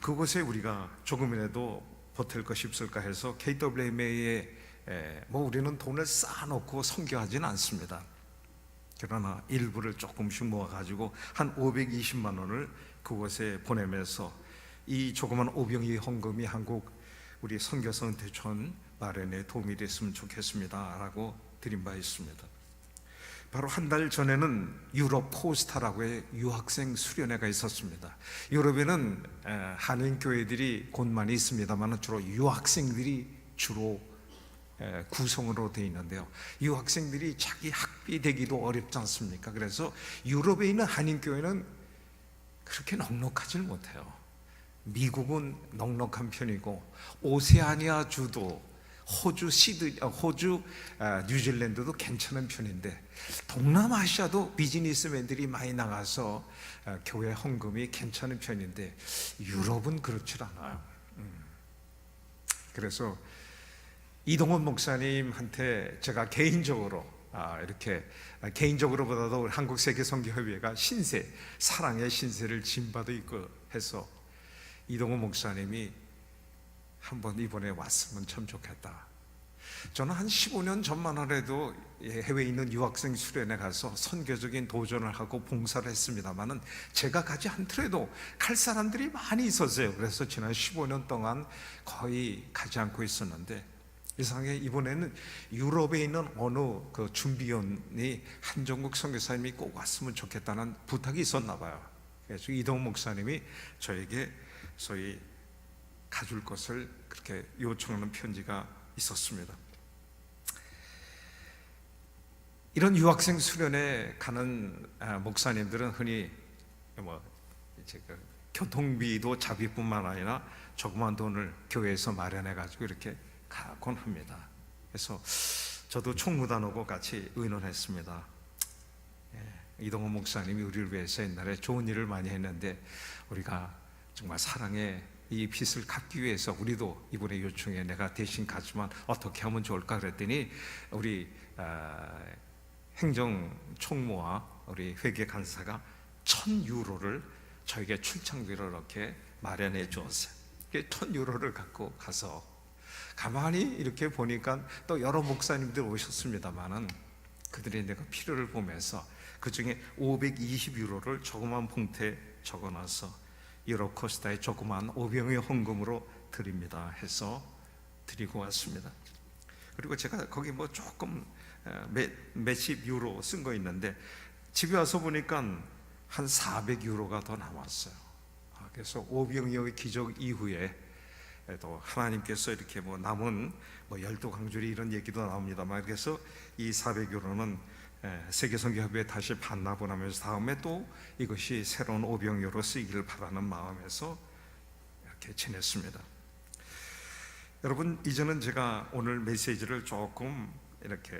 그곳에 우리가 조금이라도 보탤 것이 없을까 해서 KWMA에 우리는 돈을 쌓아놓고 선교하지는 않습니다. 그러나 일부를 조금씩 모아가지고 한 520만 원을 그곳에 보내면서 이 조그만 오병이어 헌금이 한국 우리 선교사 은퇴촌 마련에 도움이 됐으면 좋겠습니다 라고 드린 바 있습니다. 바로 한 달 전에는 유럽 포스타라고의 유학생 수련회가 있었습니다. 유럽에는 한인 교회들이 곳 많이 있습니다만 주로 유학생들이 주로 구성으로 되어 있는데요, 유학생들이 자기 학비 대기도 어렵지 않습니까? 그래서 유럽에 있는 한인 교회는 그렇게 넉넉하지 못해요. 미국은 넉넉한 편이고 오세아니아 주도 호주, 뉴질랜드도 괜찮은 편인데 동남아시아도 비즈니스맨들이 많이 나가서 교회 헌금이 괜찮은 편인데 유럽은 그렇지 않아요. 그래서 이동원 목사님한테 제가 개인적으로보다도 한국세계선교협회가 신세, 사랑의 신세를 지받아 있고 해서 이동원 목사님이 한번 이번에 왔으면 참 좋겠다. 저는 한 15년 전만 하더라도 해외에 있는 유학생 수련회 가서 선교적인 도전을 하고 봉사를 했습니다만은 제가 가지 않더라도 갈 사람들이 많이 있었어요. 그래서 지난 15년 동안 거의 가지 않고 있었는데 이상하게 이번에는 유럽에 있는 어느 준비위원이 한정국 선교사님이 꼭 왔으면 좋겠다는 부탁이 있었나 봐요. 그래서 이동훈 목사님이 저에게 소위 가줄 것을 그렇게 요청하는 편지가 있었습니다. 이런 유학생 수련회 가는 목사님들은 흔히 교통비도 자비뿐만 아니라 조그만 돈을 교회에서 마련해 가지고 이렇게 가곤 합니다. 그래서 저도 총무단하고 같이 의논했습니다. 이동훈 목사님이 우리를 위해서 옛날에 좋은 일을 많이 했는데 우리가 정말 사랑의 이 빚을 갚기 위해서 우리도 이번에 요청에 내가 대신 가지만 어떻게 하면 좋을까 그랬더니 우리 행정총무와 우리 회계 간사가 1,000유로를 저에게 출장비로 이렇게 마련해 주었어요. 1,000유로를 갖고 가서 가만히 이렇게 보니까 또 여러 목사님들 오셨습니다만은 그들이 내가 필요를 보면서 그 중에 520유로를 조그만 봉투에 적어놔서 유럽 코스타에 조그만 오병이어 헌금으로 드립니다 해서 드리고 왔습니다. 그리고 제가 거기 조금 몇십 유로 쓴 거 있는데 집에 와서 보니까 한 400유로가 더 남았어요. 그래서 오병이어의 기적 이후에 또 하나님께서 이렇게 뭐 남은 뭐 열두 강조리 이런 얘기도 나옵니다만, 그래서 이 400유로는 세계선교협회에 다시 반납하면서 다음에 또 이것이 새로운 오병이어로 쓰이기를 바라는 마음에서 이렇게 지냈습니다. 여러분, 이제는 제가 오늘 메시지를 조금 이렇게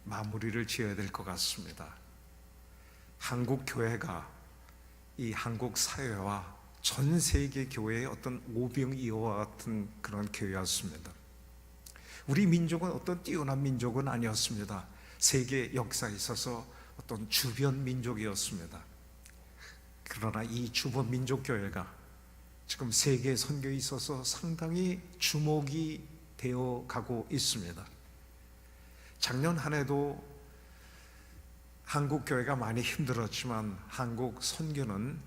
마무리를 지어야 될 것 같습니다. 한국 교회가 이 한국 사회와 전 세계 교회의 어떤 오병이어와 같은 그런 교회였습니다. 우리 민족은 어떤 뛰어난 민족은 아니었습니다. 세계 역사에 있어서 어떤 주변 민족이었습니다. 그러나 이 주변 민족 교회가 지금 세계 선교에 있어서 상당히 주목이 되어 가고 있습니다. 작년 한 해도 한국 교회가 많이 힘들었지만 한국 선교는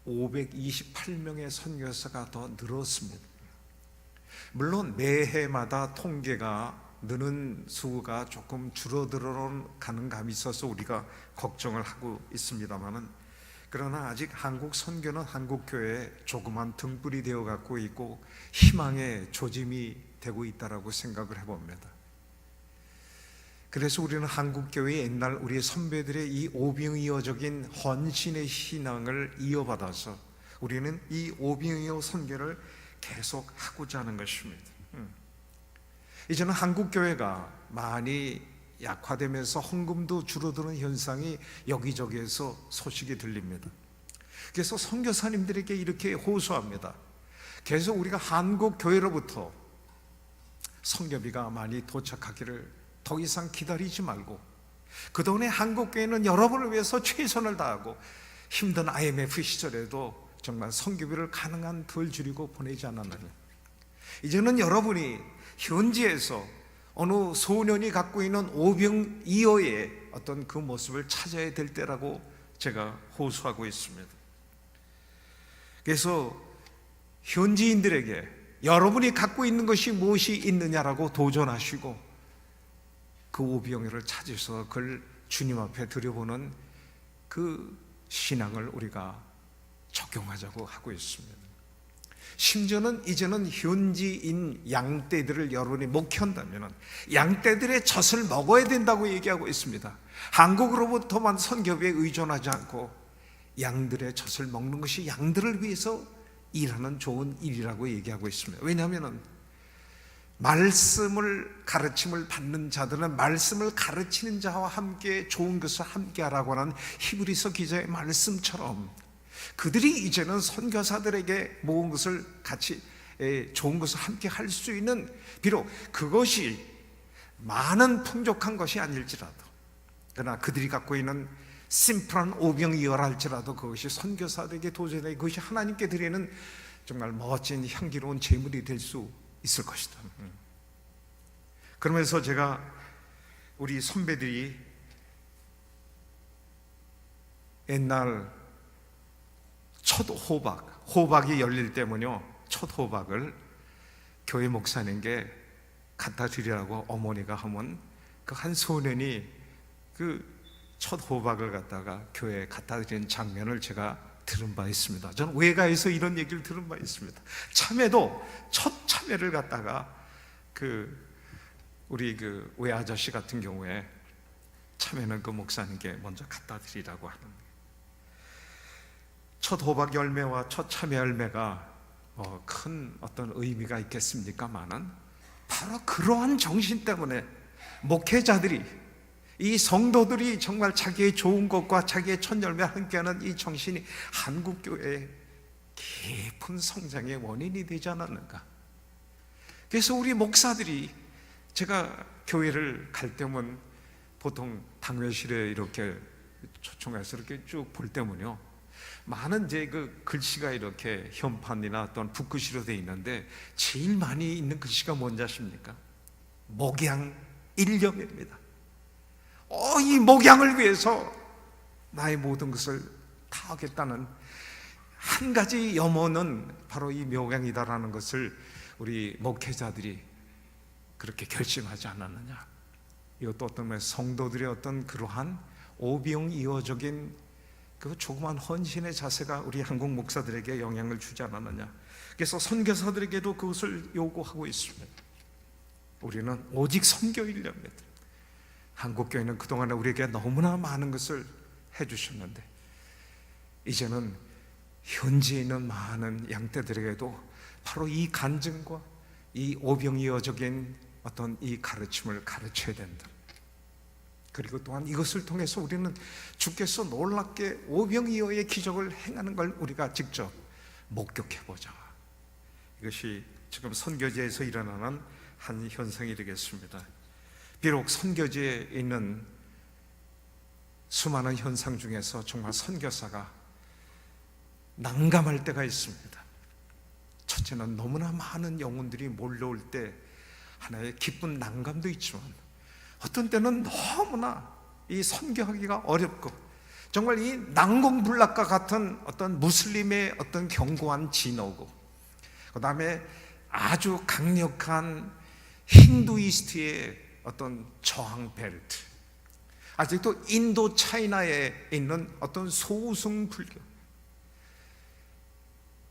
528명의 선교사가 더 늘었습니다. 물론 매해마다 통계가 느는 수가 조금 줄어들어 가는 감이 있어서 우리가 걱정을 하고 있습니다만은, 그러나 아직 한국 선교는 한국 교회에 조그만 등불이 되어 갖고 있고 희망의 조짐이 되고 있다라고 생각을 해봅니다. 그래서 우리는 한국교회의 옛날 우리 선배들의 이 오병이어적인 헌신의 신앙을 이어받아서 우리는 이 오병이어 선교를 계속 하고자 하는 것입니다. 이제는 한국교회가 많이 약화되면서 헌금도 줄어드는 현상이 여기저기에서 소식이 들립니다. 그래서 선교사님들에게 이렇게 호소합니다. 계속 우리가 한국교회로부터 선교비가 많이 도착하기를 더 이상 기다리지 말고, 그동안에 한국교회는 여러분을 위해서 최선을 다하고 힘든 IMF 시절에도 정말 선교비를 가능한 덜 줄이고 보내지 않았느냐. 이제는 여러분이 현지에서 어느 소년이 갖고 있는 오병이어의 어떤 그 모습을 찾아야 될 때라고 제가 호소하고 있습니다. 그래서 현지인들에게 여러분이 갖고 있는 것이 무엇이 있느냐라고 도전하시고 그 오병이어를 찾으셔서 그걸 주님 앞에 드려보는 그 신앙을 우리가 적용하자고 하고 있습니다. 심지어는 이제는 현지인 양떼들을 여러분이 목회한다면 양떼들의 젖을 먹어야 된다고 얘기하고 있습니다. 한국으로부터만 선교비에 의존하지 않고 양들의 젖을 먹는 것이 양들을 위해서 일하는 좋은 일이라고 얘기하고 있습니다. 왜냐하면 말씀을 가르침을 받는 자들은 말씀을 가르치는 자와 함께 좋은 것을 함께 하라고 하는 히브리서 기자의 말씀처럼 그들이 이제는 선교사들에게 모은 것을 같이 좋은 것을 함께 할 수 있는, 비록 그것이 많은 풍족한 것이 아닐지라도, 그러나 그들이 갖고 있는 심플한 오병이어라 할지라도 그것이 선교사들에게 도전해 그것이 하나님께 드리는 정말 멋진 향기로운 제물이 될 수 있을 것이다. 그러면서 제가 우리 선배들이 옛날 첫 호박이 열릴 때면요, 첫 호박을 교회 목사님께 갖다 드리라고 어머니가 하면 그 한 소년이 그 첫 호박을 갖다가 교회에 갖다 드리는 장면을 제가 들은 바 있습니다. 저는 외가에서 이런 얘기를 들은 바 있습니다. 참외도 첫 참외를 갖다가 우리 그 외아저씨 같은 경우에 참외는 그 목사님께 먼저 갖다 드리라고 하는, 첫 호박 열매와 첫 참외 열매가 큰 어떤 의미가 있겠습니까마는 바로 그러한 정신 때문에 목회자들이, 이 성도들이 정말 자기의 좋은 것과 자기의 첫 열매와 함께하는 이 정신이 한국교회의 깊은 성장의 원인이 되지 않았는가. 그래서 우리 목사들이, 제가 교회를 갈 때면 보통 당회실에 이렇게 초청해서 이렇게 쭉 볼 때면요, 많은 이제 그 글씨가 이렇게 현판이나 어떤 붓글씨로 되어 있는데 제일 많이 있는 글씨가 뭔지 아십니까? 목양 일념입니다. 이 목양을 위해서 나의 모든 것을 다 하겠다는 한 가지 염원은 바로 이 목양이다라는 것을 우리 목회자들이 그렇게 결심하지 않았느냐. 이것도 어떤 성도들의 어떤 그러한 오병이어적인 그 조그만 헌신의 자세가 우리 한국 목사들에게 영향을 주지 않았느냐. 그래서 선교사들에게도 그것을 요구하고 있습니다. 우리는 오직 선교인입니다. 한국교회는 그동안에 우리에게 너무나 많은 것을 해주셨는데 이제는 현지에 있는 많은 양떼들에게도 바로 이 간증과 이 오병이어적인 어떤 이 가르침을 가르쳐야 된다. 그리고 또한 이것을 통해서 우리는 주께서 놀랍게 오병이어의 기적을 행하는 걸 우리가 직접 목격해보자. 이것이 지금 선교지에서 일어나는 한 현상이 되겠습니다. 비록 선교지에 있는 수많은 현상 중에서 정말 선교사가 난감할 때가 있습니다. 첫째는 너무나 많은 영혼들이 몰려올 때 하나의 기쁜 난감도 있지만 어떤 때는 너무나 이 선교하기가 어렵고 정말 이 난공불락과 같은 어떤 무슬림의 어떤 견고한 진호고 그 다음에 아주 강력한 힌두이스트의 어떤 저항 벨트, 아직도 인도 차이나에 있는 어떤 소승 불교,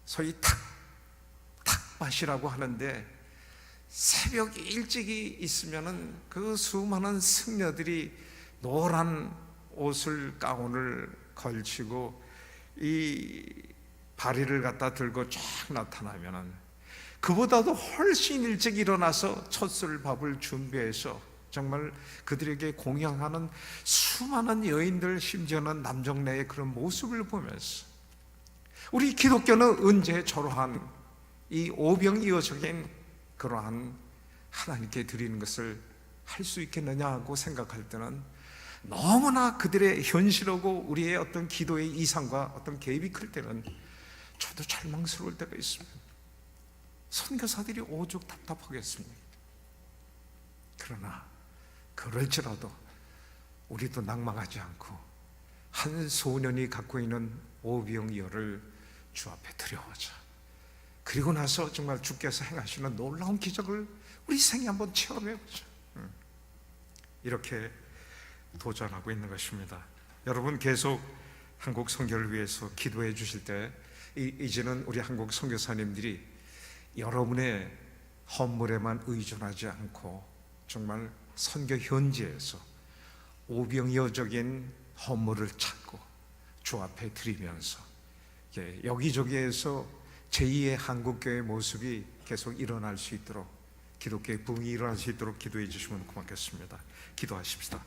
소위 탁밭이라고 하는데 새벽 일찍이 있으면은 그 수많은 승려들이 노란 옷을 가운을 걸치고 이 바리를 갖다 들고 쫙 나타나면은 그보다도 훨씬 일찍 일어나서 첫술 밥을 준비해서 정말 그들에게 공양하는 수많은 여인들, 심지어는 남정네의 그런 모습을 보면서 우리 기독교는 언제 저러한 이 오병이어적인 그러한 하나님께 드리는 것을 할 수 있겠느냐 하고 생각할 때는 너무나 그들의 현실하고 우리의 어떤 기도의 이상과 어떤 개입이 클 때는 저도 절망스러울 때가 있습니다. 선교사들이 오죽 답답하겠습니까? 그러나 그럴지라도 우리도 낭망하지 않고 한 소년이 갖고 있는 오병이어를 주 앞에 드려오자. 그리고 나서 정말 주께서 행하시는 놀라운 기적을 우리 생에 한번 체험해보자. 이렇게 도전하고 있는 것입니다. 여러분 계속 한국 선교를 위해서 기도해 주실 때 이제는 우리 한국 선교사님들이 여러분의 헌물에만 의존하지 않고 정말 선교 현지에서 오병이어적인 헌물을 찾고 주 앞에 드리면서 여기저기에서 제2의 한국교회의 모습이 계속 일어날 수 있도록, 기독교의 부흥이 일어날 수 있도록 기도해 주시면 고맙겠습니다. 기도하십시다.